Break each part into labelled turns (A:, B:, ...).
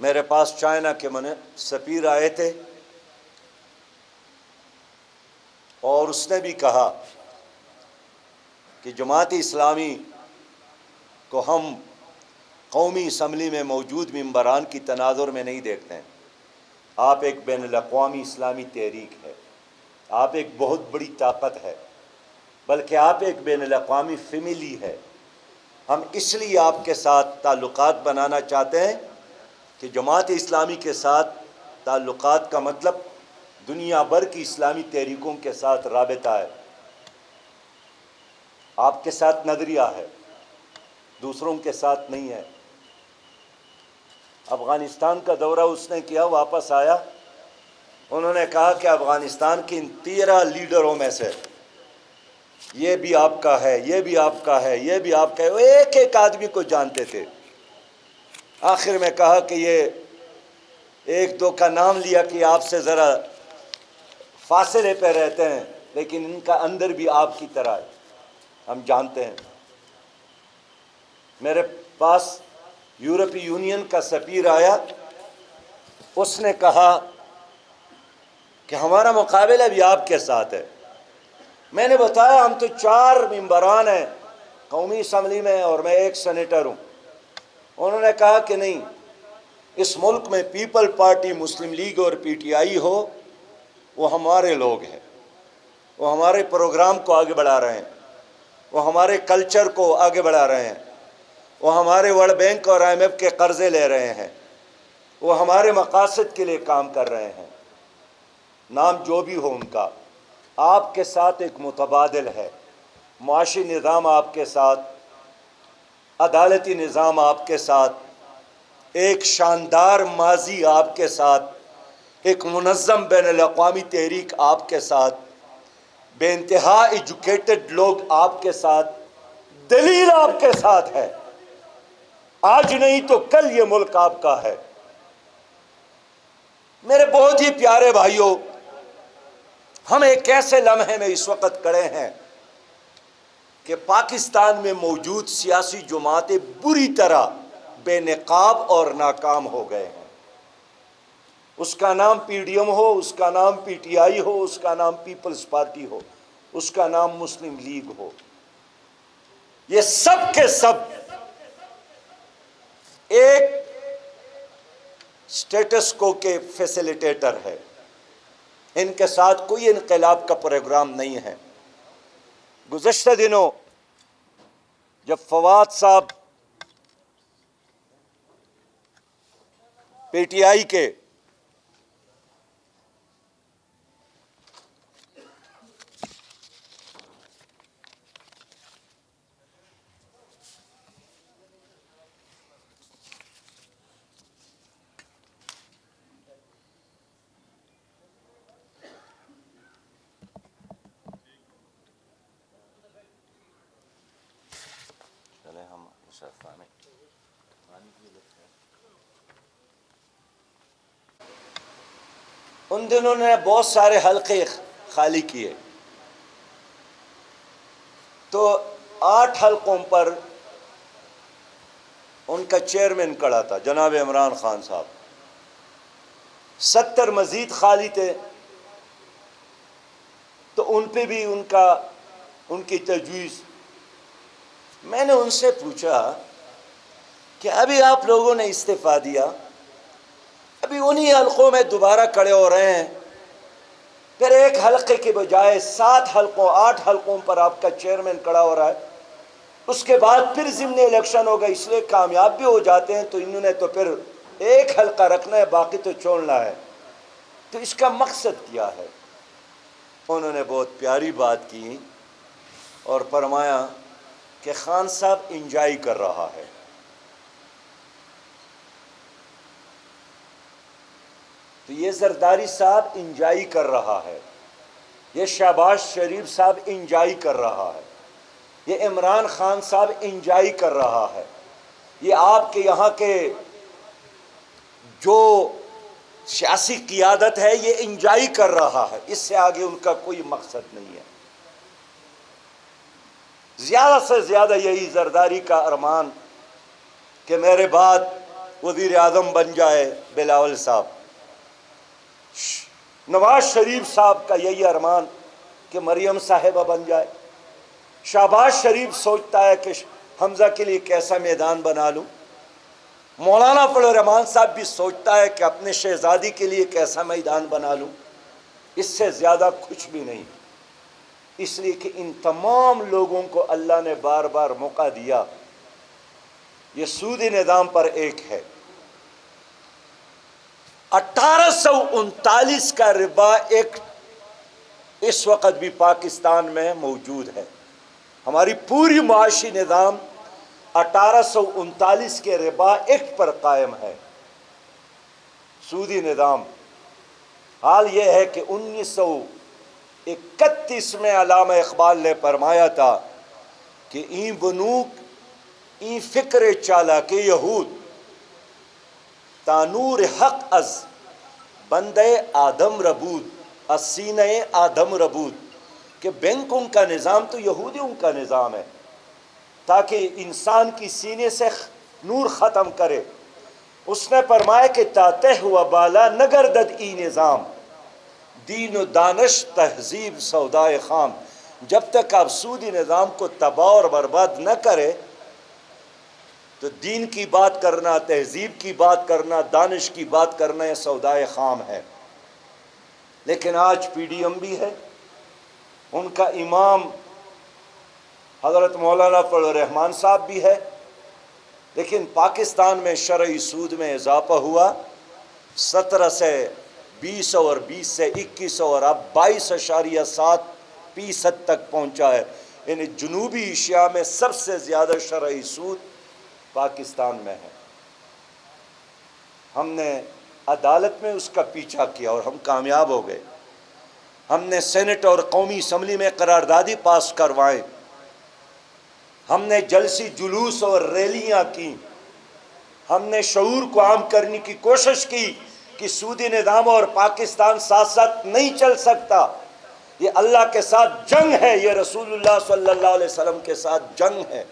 A: میرے پاس چائنا کے سفیر آئے تھے اور اس نے بھی کہا کہ جماعت اسلامی کو ہم قومی اسمبلی میں موجود ممبران کی تناظر میں نہیں دیکھتے ہیں. آپ ایک بین الاقوامی اسلامی تحریک ہے، آپ ایک بہت بڑی طاقت ہے، بلکہ آپ ایک بین الاقوامی فیملی ہے. ہم اس لیے آپ کے ساتھ تعلقات بنانا چاہتے ہیں کہ جماعت اسلامی کے ساتھ تعلقات کا مطلب دنیا بھر کی اسلامی تحریکوں کے ساتھ رابطہ ہے. آپ کے ساتھ نظریہ ہے، دوسروں کے ساتھ نہیں ہے. افغانستان کا دورہ اس نے کیا، واپس آیا، انہوں نے کہا کہ افغانستان کے ان 13 لیڈروں میں سے یہ بھی آپ کا ہے، یہ بھی آپ کا ہے، یہ بھی آپ کا ہے. وہ ایک ایک آدمی کو جانتے تھے. آخر میں کہا کہ یہ ایک دو کا نام لیا کہ آپ سے ذرا فاصلے پہ رہتے ہیں، لیکن ان کا اندر بھی آپ کی طرح ہے، ہم جانتے ہیں. میرے پاس یورپی یونین کا سفیر آیا، اس نے کہا کہ ہمارا مقابلہ بھی آپ کے ساتھ ہے. میں نے بتایا ہم تو 4 ممبران ہیں قومی اسمبلی میں اور میں ایک سینیٹر ہوں. انہوں نے کہا کہ نہیں، اس ملک میں پیپل پارٹی، مسلم لیگ اور پی ٹی آئی ہو، وہ ہمارے لوگ ہیں، وہ ہمارے پروگرام کو آگے بڑھا رہے ہیں، وہ ہمارے کلچر کو آگے بڑھا رہے ہیں، وہ ہمارے ورلڈ بینک اور IMF کے قرضے لے رہے ہیں، وہ ہمارے مقاصد کے لیے کام کر رہے ہیں. نام جو بھی ہو ان کا، آپ کے ساتھ ایک متبادل ہے. معاشی نظام آپ کے ساتھ، عدالتی نظام آپ کے ساتھ، ایک شاندار ماضی آپ کے ساتھ، ایک منظم بین الاقوامی تحریک آپ کے ساتھ، بے انتہا ایجوکیٹڈ لوگ آپ کے ساتھ، دلیل آپ کے ساتھ ہے. آج نہیں تو کل یہ ملک آپ کا ہے. میرے بہت ہی پیارے بھائیوں، ہم ایک ایسے لمحے میں اس وقت کھڑے ہیں کہ پاکستان میں موجود سیاسی جماعتیں بری طرح بے نقاب اور ناکام ہو گئے ہیں. اس کا نام پی ڈی ایم ہو، اس کا نام پی ٹی آئی ہو، اس کا نام پیپلز پارٹی ہو، اس کا نام مسلم لیگ ہو، یہ سب کے سب ایک سٹیٹس کو کے فیسیلیٹیٹر ہے. ان کے ساتھ کوئی انقلاب کا پروگرام نہیں ہے. گزشتہ دنوں جب فواد صاحب پی ٹی آئی کے ان دنوں نے بہت سارے حلقے خالی کیے، تو 8 حلقوں پر ان کا چیئرمین کھڑا تھا جناب عمران خان صاحب. 70 مزید خالی تھے، تو ان پہ بھی ان کی تجویز. میں نے ان سے پوچھا کہ ابھی آپ لوگوں نے استعفیٰ دیا، ابھی انہی حلقوں میں دوبارہ کھڑے ہو رہے ہیں، پھر ایک حلقے کے بجائے 7 حلقوں 8 حلقوں پر آپ کا چیئرمین کھڑا ہو رہا ہے. اس کے بعد پھر ضمن الیکشن ہوگا، اس لیے کامیاب بھی ہو جاتے ہیں، تو انہوں نے تو پھر ایک حلقہ رکھنا ہے، باقی تو چھوڑنا ہے. تو اس کا مقصد کیا ہے؟ انہوں نے بہت پیاری بات کی اور فرمایا کہ خان صاحب انجوائے کر رہا ہے. تو یہ زرداری صاحب انجوائے کر رہا ہے، یہ شہباز شریف صاحب انجوائے کر رہا ہے، یہ عمران خان صاحب انجوائے کر رہا ہے، یہ آپ کے یہاں کے جو سیاسی قیادت ہے یہ انجوائے کر رہا ہے. اس سے آگے ان کا کوئی مقصد نہیں ہے. زیادہ سے زیادہ یہی زرداری کا ارمان کہ میرے بعد وزیر اعظم بن جائے بلاول صاحب، نواز شریف صاحب کا یہی ارمان کہ مریم صاحبہ بن جائے، شہباز شریف سوچتا ہے کہ حمزہ کے لیے کیسا میدان بنا لوں، مولانا فضل الرحمان صاحب بھی سوچتا ہے کہ اپنے شہزادی کے لیے کیسا میدان بنا لوں، اس سے زیادہ کچھ بھی نہیں، اس لیے کہ ان تمام لوگوں کو اللہ نے بار بار موقع دیا۔ یہ سودی نظام پر ایک ہے، 1839 کا ربا ایکٹ اس وقت بھی پاکستان میں موجود ہے۔ ہماری پوری معاشی نظام 1839 کے ربا ایکٹ پر قائم ہے، سودی نظام۔ حال یہ ہے کہ 1931 میں علامہ اقبال نے فرمایا تھا کہ این بنوک این فکر چالاک یہود تانور حق از بندے آدم ربود از سینہ آدم ربود، کہ بینکوں کا نظام تو یہودیوں کا نظام ہے تاکہ انسان کی سینے سے نور ختم کرے۔ اس نے فرمایا کہ تاتہ ہوا بالا نگردد ای نظام دین و دانش تہذیب سودائے خام، جب تک آپ سودی نظام کو تباہ اور برباد نہ کرے تو دین کی بات کرنا، تہذیب کی بات کرنا، دانش کی بات کرنا یہ سودائے خام ہے۔ لیکن آج پی ڈی ایم بھی ہے، ان کا امام حضرت مولانا فضل الرحمان صاحب بھی ہے، لیکن پاکستان میں شرعی سود میں اضافہ ہوا، 17 سے 20 اور 20 سے 21 اور اب 22.7% تک پہنچا ہے۔ یعنی جنوبی ایشیا میں سب سے زیادہ شرعی سود پاکستان میں ہے۔ ہم نے عدالت میں اس کا پیچھا کیا اور ہم کامیاب ہو گئے، ہم نے سینٹ اور قومی اسمبلی میں قراردادی پاس کروائیں، ہم نے جلسی جلوس اور ریلیاں کی، ہم نے شعور کو عام کرنے کی کوشش کی کہ سودی نظام اور پاکستان ساتھ ساتھ نہیں چل سکتا، یہ اللہ کے ساتھ جنگ ہے، یہ رسول اللہ صلی اللہ علیہ وسلم کے ساتھ جنگ ہے۔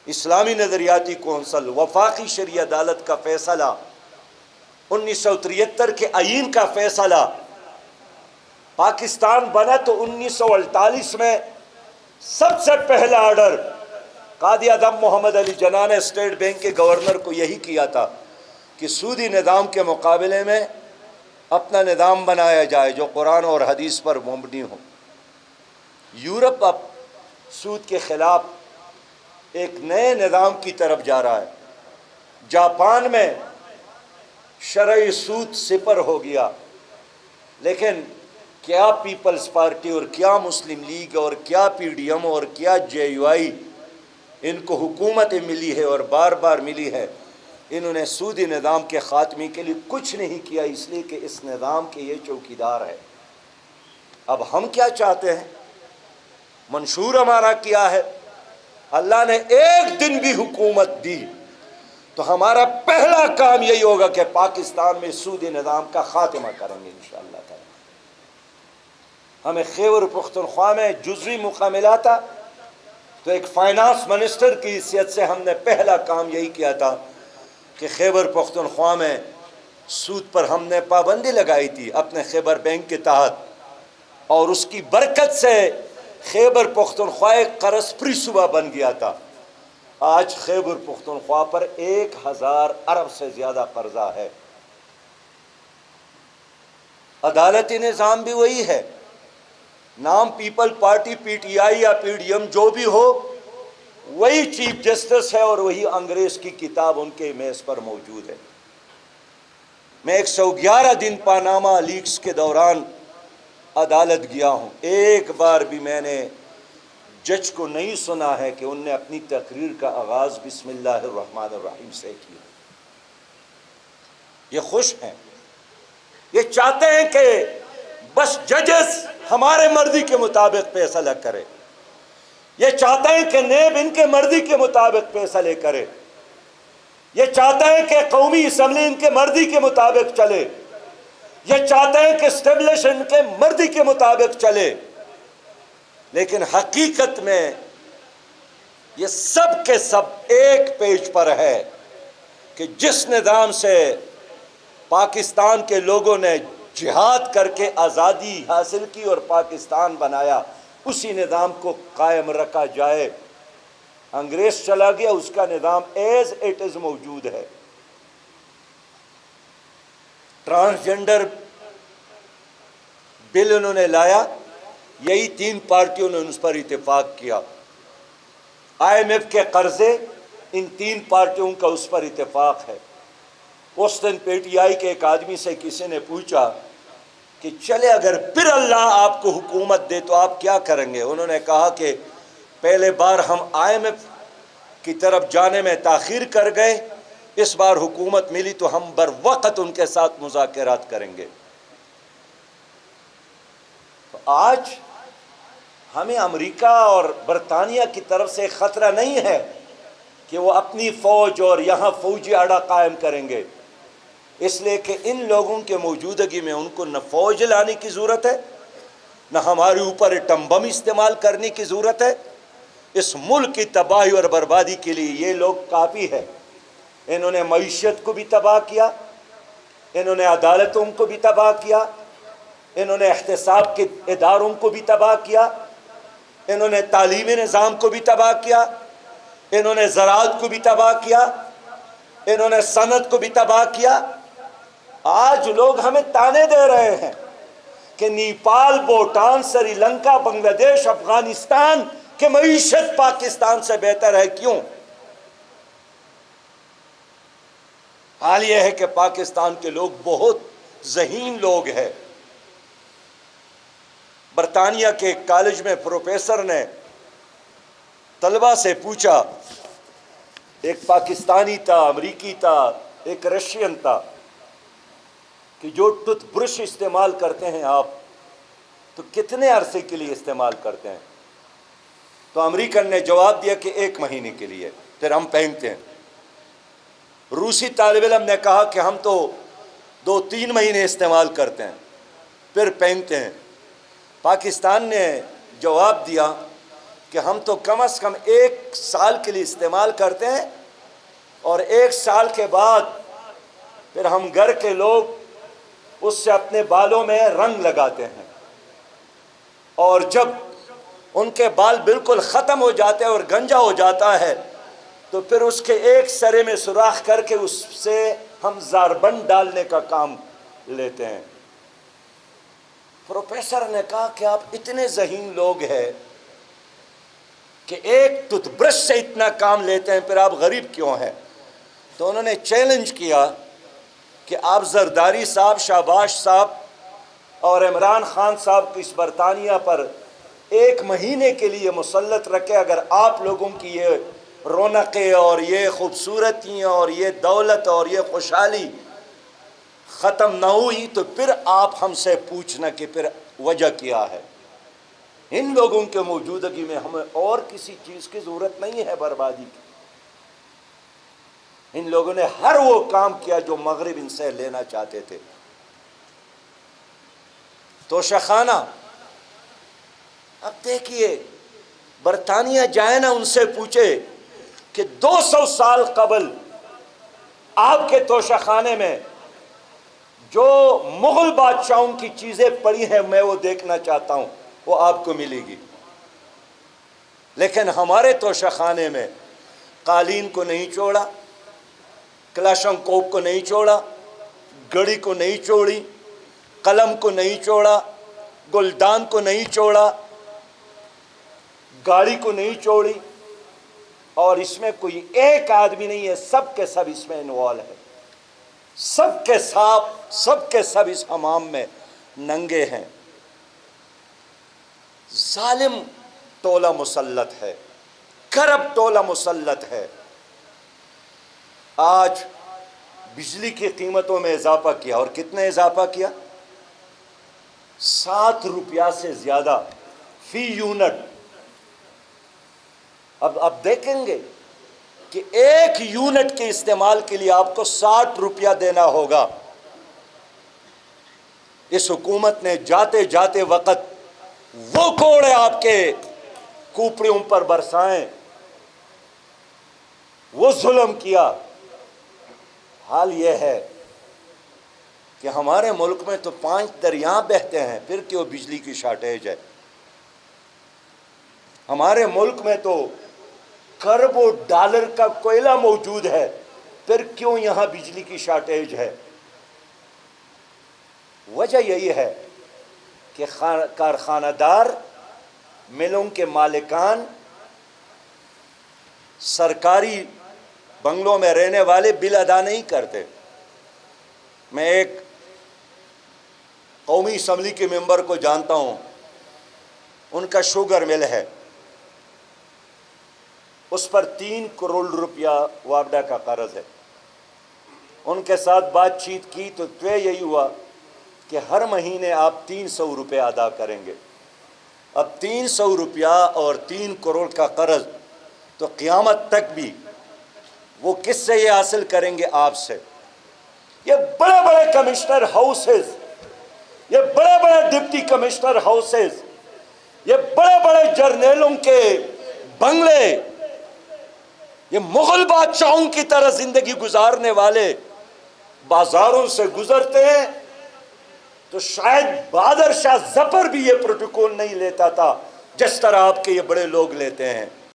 A: اسلامی نظریاتی کونسل، وفاقی شرعی عدالت کا فیصلہ، 1973 کے آئین کا فیصلہ، پاکستان بنا تو 1948 میں سب سے پہلا آرڈر قاضی اعظم محمد علی جناح نے اسٹیٹ بینک کے گورنر کو یہی کیا تھا کہ سودی نظام کے مقابلے میں اپنا نظام بنایا جائے جو قرآن اور حدیث پر مبنی ہو۔ یورپ اب سود کے خلاف ایک نئے نظام کی طرف جا رہا ہے۔ جاپان میں شرعی سود 0 ہو گیا، لیکن کیا پیپلز پارٹی اور کیا مسلم لیگ اور کیا پی ڈی ایم اور کیا جے یو آئی، ان کو حکومتیں ملی ہے اور بار بار ملی ہے، انہوں نے سودی نظام کے خاتمے کے لیے کچھ نہیں کیا، اس لیے کہ اس نظام کے یہ چوکیدار ہے۔ اب ہم کیا چاہتے ہیں؟ منشور ہمارا کیا ہے؟ اللہ نے ایک دن بھی حکومت دی تو ہمارا پہلا کام یہی ہوگا کہ پاکستان میں سودی نظام کا خاتمہ کریں گے انشاءاللہ تعالی۔ ہمیں خیبر پختونخوا میں جزوی موقع ملا تھا تو ایک فائنانس منسٹر کی حیثیت سے ہم نے پہلا کام یہی کیا تھا کہ خیبر پختونخوا میں سود پر ہم نے پابندی لگائی تھی اپنے خیبر بینک کے تحت، اور اس کی برکت سے خیبر پختونخوا ایک قرض فری صوبہ بن گیا تھا۔ آج خیبر پختونخوا پر 1000 ارب سے زیادہ قرضہ ہے۔ عدالتی نظام بھی وہی ہے، نام people party P T I یا پی ڈی ایم جو بھی ہو، وہی چیف جسٹس ہے اور وہی انگریز کی کتاب ان کے میز پر موجود ہے۔ میں 111 دن پاناما لیکس کے دوران عدالت گیا ہوں، ایک بار بھی میں نے جج کو نہیں سنا ہے کہ ان نے اپنی تقریر کا آغاز بسم اللہ الرحمن الرحیم سے کیا۔ یہ خوش ہیں، یہ چاہتے ہیں کہ بس ججز ہمارے مرضی کے مطابق فیصلہ کرے، یہ چاہتے ہیں کہ نیب ان کے مرضی کے مطابق فیصلے کرے، یہ چاہتے ہیں کہ قومی اسمبلی ان کے مرضی کے مطابق چلے، یہ چاہتے ہیں کہ اسٹیبلش ان کے مرضی کے مطابق چلے، لیکن حقیقت میں یہ سب کے سب ایک پیج پر ہے کہ جس نظام سے پاکستان کے لوگوں نے جہاد کر کے آزادی حاصل کی اور پاکستان بنایا، اسی نظام کو قائم رکھا جائے۔ انگریز چلا گیا، اس کا نظام ایز اٹ از موجود ہے۔ ٹرانسجنڈر بل انہوں نے لایا، یہی 3 پارٹیوں نے اس پر اتفاق کیا۔ IMF کے قرضے، ان 3 پارٹیوں کا اس پر اتفاق ہے۔ اس دن PTI کے ایک آدمی سے کسی نے پوچھا کہ چلے اگر پھر اللہ آپ کو حکومت دے تو آپ کیا کریں گے؟ انہوں نے کہا کہ پہلے بار ہم IMF کی طرف جانے میں تاخیر کر گئے، اس بار حکومت ملی تو ہم بر وقت ان کے ساتھ مذاکرات کریں گے۔ تو آج ہمیں امریکہ اور برطانیہ کی طرف سے خطرہ نہیں ہے کہ وہ اپنی فوج اور یہاں فوجی اڈا قائم کریں گے، اس لیے کہ ان لوگوں کے موجودگی میں ان کو نہ فوج لانے کی ضرورت ہے، نہ ہمارے اوپر ایٹم بم استعمال کرنے کی ضرورت ہے۔ اس ملک کی تباہی اور بربادی کے لیے یہ لوگ کافی ہے۔ انہوں نے معیشت کو بھی تباہ کیا، انہوں نے عدالتوں کو بھی تباہ کیا، انہوں نے احتساب کے اداروں کو بھی تباہ کیا، انہوں نے تعلیمی نظام کو بھی تباہ کیا، انہوں نے زراعت کو بھی تباہ کیا، انہوں نے صنعت کو بھی تباہ کیا۔ آج لوگ ہمیں تانے دے رہے ہیں کہ نیپال، بھوٹان، سری لنکا، بنگلہ دیش، افغانستان کی معیشت پاکستان سے بہتر ہے۔ کیوں؟ حال یہ ہے کہ پاکستان کے لوگ بہت ذہین لوگ ہیں۔ برطانیہ کے ایک کالج میں پروفیسر نے طلبہ سے پوچھا، ایک پاکستانی تھا، امریکی تھا، ایک رشین تھا، کہ جو ٹوتھ برش استعمال کرتے ہیں آپ تو کتنے عرصے کے لیے استعمال کرتے ہیں؟ تو امریکن نے جواب دیا کہ 1 مہینے کے لیے، پھر ہم پہنتے ہیں۔ روسی طالب علم نے کہا کہ ہم تو 2-3 مہینے استعمال کرتے ہیں پھر پہنتے ہیں۔ پاکستان نے جواب دیا کہ ہم تو کم از کم 1 سال کے لیے استعمال کرتے ہیں، اور 1 سال کے بعد پھر ہم گھر کے لوگ اس سے اپنے بالوں میں رنگ لگاتے ہیں، اور جب ان کے بال بالکل ختم ہو جاتے ہیں اور گنجا ہو جاتا ہے تو پھر اس کے ایک سرے میں سوراخ کر کے اس سے ہم زاربند ڈالنے کا کام لیتے ہیں۔ پروفیسر نے کہا کہ آپ اتنے ذہین لوگ ہیں کہ ایک ٹوتھ برش سے اتنا کام لیتے ہیں، پھر آپ غریب کیوں ہیں؟ تو انہوں نے چیلنج کیا کہ آپ زرداری صاحب، شہباز صاحب اور عمران خان صاحب کو اس برطانیہ پر 1 مہینے کے لیے مسلط رکھے، اگر آپ لوگوں کی یہ رونقیں اور یہ خوبصورتیاں اور یہ دولت اور یہ خوشحالی ختم نہ ہوئی تو پھر آپ ہم سے پوچھنا کہ پھر وجہ کیا ہے۔ ان لوگوں کے موجودگی میں ہمیں اور کسی چیز کی ضرورت نہیں ہے بربادی کی۔ ان لوگوں نے ہر وہ کام کیا جو مغرب ان سے لینا چاہتے تھے۔ توشہ خانہ، اب دیکھیے برطانیہ جائے نا ان سے پوچھے کہ 200 سال قبل آپ کے توشہ خانے میں جو مغل بادشاہوں کی چیزیں پڑی ہیں میں وہ دیکھنا چاہتا ہوں، وہ آپ کو ملے گی۔ لیکن ہمارے توشہ خانے میں قالین کو نہیں چھوڑا، کلاشنکوف کو نہیں چھوڑا، گھڑی کو نہیں چھوڑی، قلم کو نہیں چھوڑا، گلدان کو نہیں چھوڑا، گاڑی کو نہیں چھوڑی، اور اس میں کوئی ایک آدمی نہیں ہے، سب کے سب اس میں انوالو ہے، سب کے سب اس حمام میں ننگے ہیں۔ ظالم ٹولہ مسلط ہے، کرب ٹولہ مسلط ہے۔ آج بجلی کی قیمتوں میں اضافہ کیا، اور کتنے اضافہ کیا؟ 7 روپیہ سے زیادہ فی یونٹ۔ اب دیکھیں گے کہ 1 یونٹ کے استعمال کے لیے آپ کو 60 روپیہ دینا ہوگا۔ اس حکومت نے جاتے جاتے وقت وہ کوڑے آپ کے کوپڑیوں پر برسائیں، وہ ظلم کیا، حال یہ ہے کہ ہمارے ملک میں تو 5 دریاں بہتے ہیں، پھر کیوں بجلی کی شارٹیج ہے؟ ہمارے ملک میں تو کروڑوں ڈالر کا کوئلہ موجود ہے، پھر کیوں یہاں بجلی کی شارٹیج ہے؟ وجہ یہی ہے کہ کارخانہ دار، ملوں کے مالکان، سرکاری بنگلوں میں رہنے والے بل ادا نہیں کرتے۔ میں ایک قومی اسمبلی کے ممبر کو جانتا ہوں، ان کا شوگر مل ہے، اس پر 3 کروڑ روپیہ وابڈا کا قرض ہے۔ ان کے ساتھ بات چیت کی تو طے یہی ہوا کہ ہر مہینے آپ 300 روپے ادا کریں گے۔ اب 300 روپیہ اور 3 کروڑ کا قرض تو قیامت تک بھی وہ کس سے یہ حاصل کریں گے؟ آپ سے۔ یہ بڑے بڑے کمشنر ہاؤسز، یہ بڑے بڑے ڈپٹی کمشنر ہاؤسز، یہ بڑے بڑے جرنیلوں کے بنگلے، یہ مغل بادشاہوں کی طرح زندگی گزارنے والے بازاروں سے گزرتے ہیں تو شاید بہادر شاہ ظفر بھی یہ پروٹوکول نہیں لیتا تھا جس طرح آپ کے یہ بڑے لوگ لیتے ہیں۔